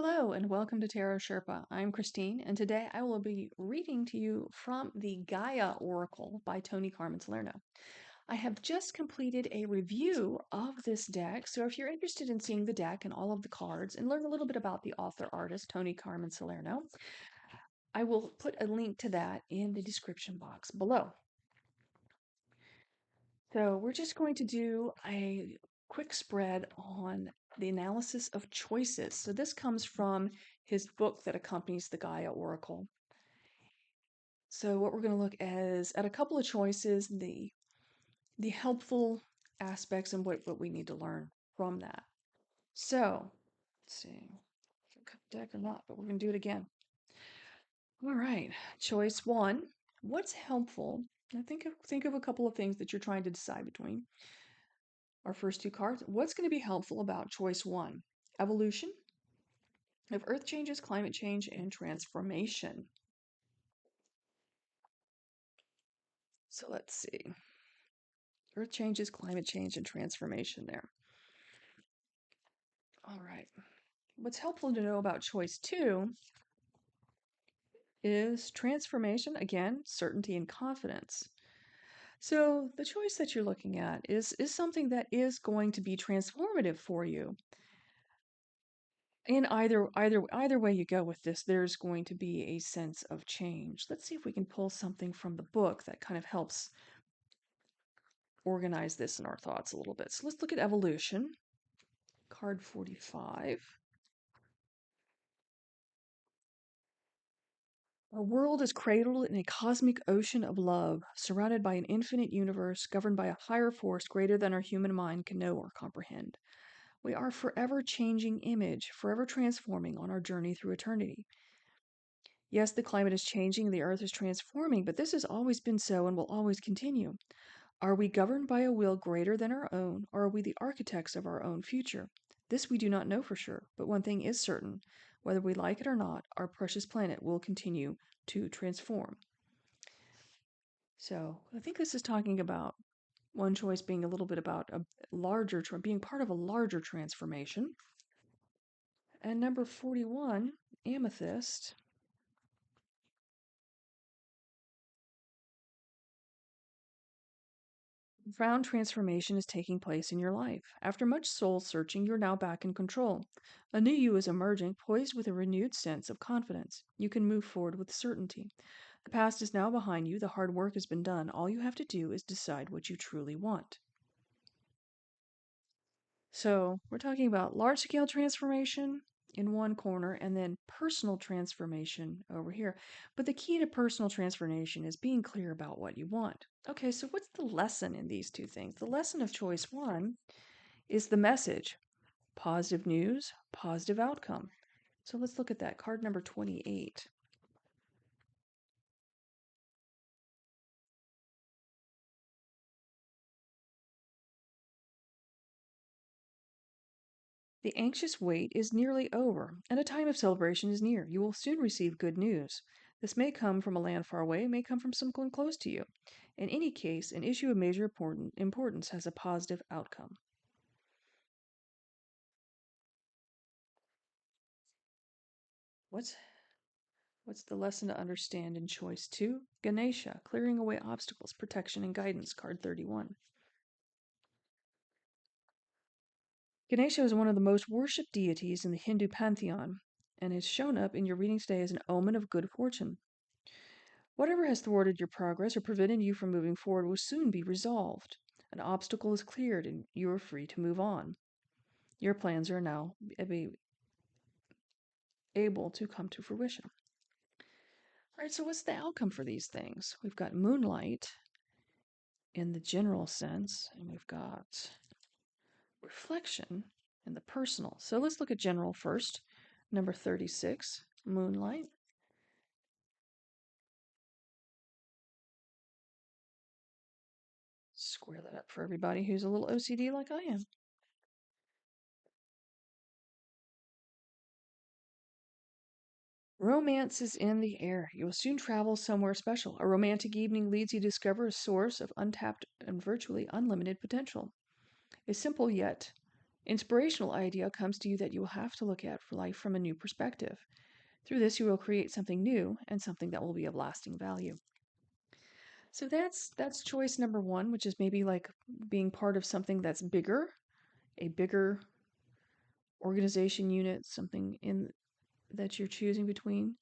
Hello and welcome to Tarot Sherpa. I'm Christine, and today I will be reading to you from the Gaia Oracle by Tony Carmen Salerno. I have just completed a review of this deck, so if you're interested in seeing the deck and all of the cards and learn a little bit about the author-artist Tony Carmen Salerno, I will put a link to that in the description box below. So we're just going to do a quick spread on the analysis of choices. So this comes from his book that accompanies the Gaia Oracle. So what we're going to look at is at a couple of choices, the helpful aspects and what we need to learn from that. So let's see if I cut the deck or not, but we're going to do it again. All right, choice one. What's helpful? Now think of a couple of things that you're trying to decide between. Our first two cards. What's going to be helpful about choice one? Evolution of earth changes, climate change, and transformation. So let's see. Earth changes, climate change, and transformation there. All right. What's helpful to know about choice two is transformation, again, certainty and confidence. So the choice that you're looking at is something that is going to be transformative for you. In either way you go with this, there's going to be a sense of change. Let's see if we can pull something from the book that kind of helps organize this in our thoughts a little bit. So let's look at evolution. Card 45. Our world is cradled in a cosmic ocean of love, surrounded by an infinite universe governed by a higher force greater than our human mind can know or comprehend. We are forever changing image, forever transforming on our journey through eternity. Yes, the climate is changing and the earth is transforming, but this has always been so and will always continue. Are we governed by a will greater than our own, or are we the architects of our own future? This we do not know for sure, but one thing is certain. Whether we like it or not, our precious planet will continue to transform. So I think this is talking about one choice being a little bit about a larger, being part of a larger transformation. And number 41, amethyst. Profound transformation is taking place in your life. After much soul searching, you're now back in control. A new you is emerging, poised with a renewed sense of confidence. You can move forward with certainty. The past is now behind you. The hard work has been done. All you have to do is decide what you truly want. So, we're talking about large scale transformation in one corner and then personal transformation over here. But the key to personal transformation is being clear about what you want. Okay, so what's the lesson in these two things? The lesson of choice one is the message positive news, positive outcome. So let's look at that. Card number 28. The anxious wait is nearly over, and a time of celebration is near. You will soon receive good news. This may come from a land far away, may come from someone close to you. In any case, an issue of major importance has a positive outcome. What's what's the lesson to understand in choice 2? Ganesha, clearing away obstacles, protection and guidance, card 31. Ganesha is one of the most worshipped deities in the Hindu pantheon and has shown up in your reading today as an omen of good fortune. Whatever has thwarted your progress or prevented you from moving forward will soon be resolved. An obstacle is cleared and you are free to move on. Your plans are now able to come to fruition. All right, so what's the outcome for these things? We've got moonlight in the general sense, and we've got reflection in the personal. So let's look at general first. Number 36, moonlight. Square that up for everybody who's a little OCD like I am. Romance is in the air. You will soon travel somewhere special. A romantic evening leads you to discover a source of untapped and virtually unlimited potential. A simple yet inspirational idea comes to you that you will have to look at for life from a new perspective. Through this, you will create something new and something that will be of lasting value. So that's choice number one, which is maybe like being part of something that's bigger, a bigger organization unit, something in that you're choosing between.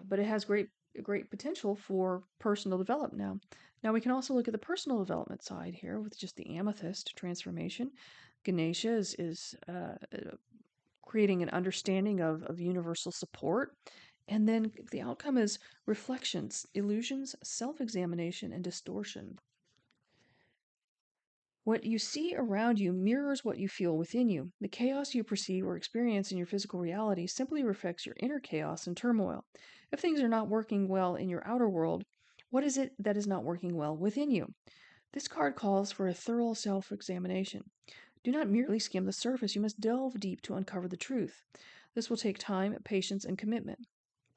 But it has great potential for personal development now. Now we can also look at the personal development side here with just the amethyst transformation. Ganesha is creating an understanding of universal support. And then the outcome is reflections, illusions, self examination, and distortion. What you see around you mirrors what you feel within you. The chaos you perceive or experience in your physical reality simply reflects your inner chaos and turmoil. If things are not working well in your outer world, what is it that is not working well within you? This card calls for a thorough self examination. Do not merely skim the surface, you must delve deep to uncover the truth. This will take time, patience, and commitment.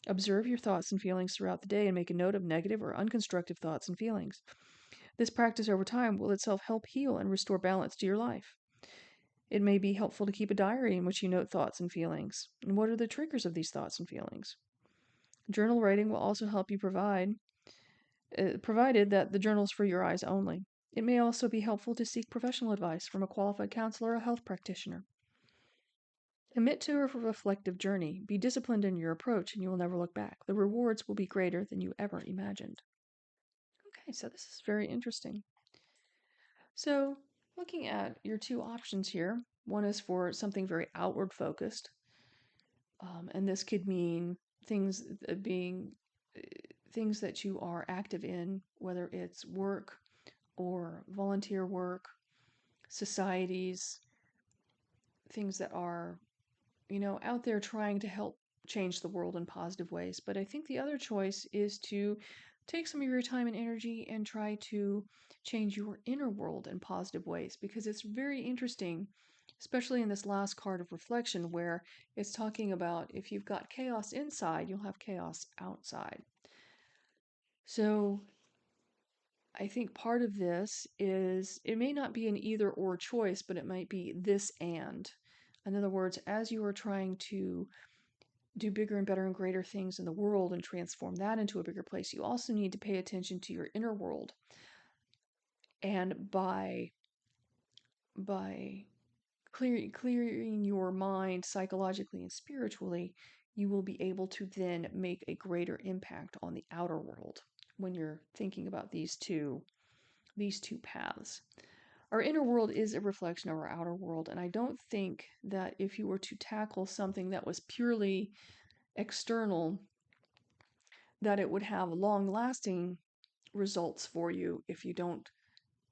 Observe your thoughts and feelings throughout the day and make a note of negative or unconstructive thoughts and feelings. This practice over time will itself help heal and restore balance to your life. It may be helpful to keep a diary in which you note thoughts and feelings. And what are the triggers of these thoughts and feelings? Journal writing will also help you provided that the journal is for your eyes only. It may also be helpful to seek professional advice from a qualified counselor or a health practitioner. Commit to a reflective journey. Be disciplined in your approach, and you will never look back. The rewards will be greater than you ever imagined. Okay, so this is very interesting. So, looking at your two options here, one is for something very outward focused, and this could mean things being things that you are active in, whether it's work or volunteer work, societies, things that are, out there trying to help change the world in positive ways. But I think the other choice is to take some of your time and energy and try to change your inner world in positive ways, because it's very interesting, especially in this last card of reflection, where it's talking about if you've got chaos inside, you'll have chaos outside. So I think part of this is it may not be an either or choice, but it might be this and. In other words, as you are trying to do bigger and better and greater things in the world and transform that into a bigger place, you also need to pay attention to your inner world. And by clearing your mind psychologically and spiritually, you will be able to then make a greater impact on the outer world when you're thinking about these two paths. Our inner world is a reflection of our outer world, and I don't think that if you were to tackle something that was purely external, that it would have long-lasting results for you if you don't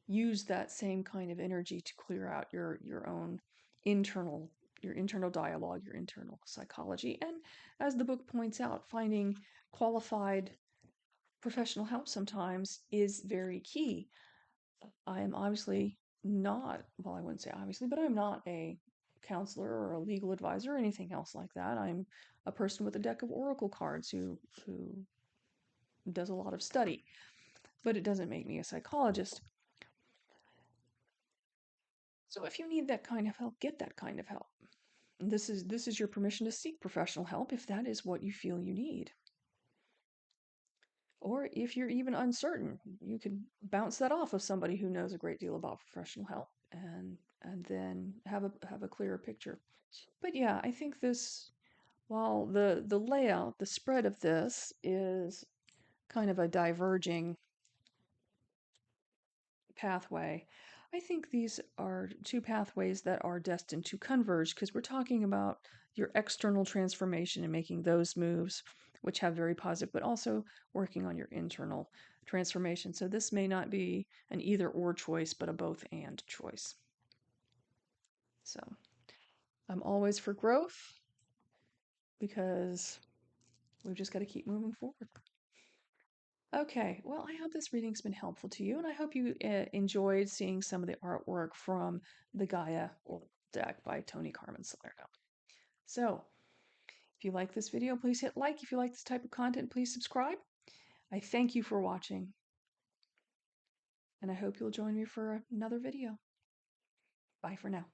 use that same kind of energy to clear out your own internal dialogue, your internal psychology. And as the book points out, finding qualified professional help sometimes is very key. I am obviously not, well, I wouldn't say obviously, but I'm not a counselor or a legal advisor or anything else like that. I'm a person with a deck of oracle cards who does a lot of study, but it doesn't make me a psychologist. So if you need that kind of help, get that kind of help. And this is your permission to seek professional help if that is what you feel you need. Or if you're even uncertain, you could bounce that off of somebody who knows a great deal about professional help and then have a clearer picture. But yeah, I think this, while the layout, the spread of this is kind of a diverging pathway, I think these are two pathways that are destined to converge, because we're talking about your external transformation and making those moves, which have very positive, but also working on your internal transformation. So this may not be an either or choice, but a both and choice. So I'm always for growth, because we've just got to keep moving forward. Okay, well, I hope this reading's been helpful to you, and I hope you enjoyed seeing some of the artwork from the Gaia deck by Tony Carmen Salerno. So, if you like this video, please hit like. If you like this type of content, please subscribe. I thank you for watching, and I hope you'll join me for another video. Bye for now.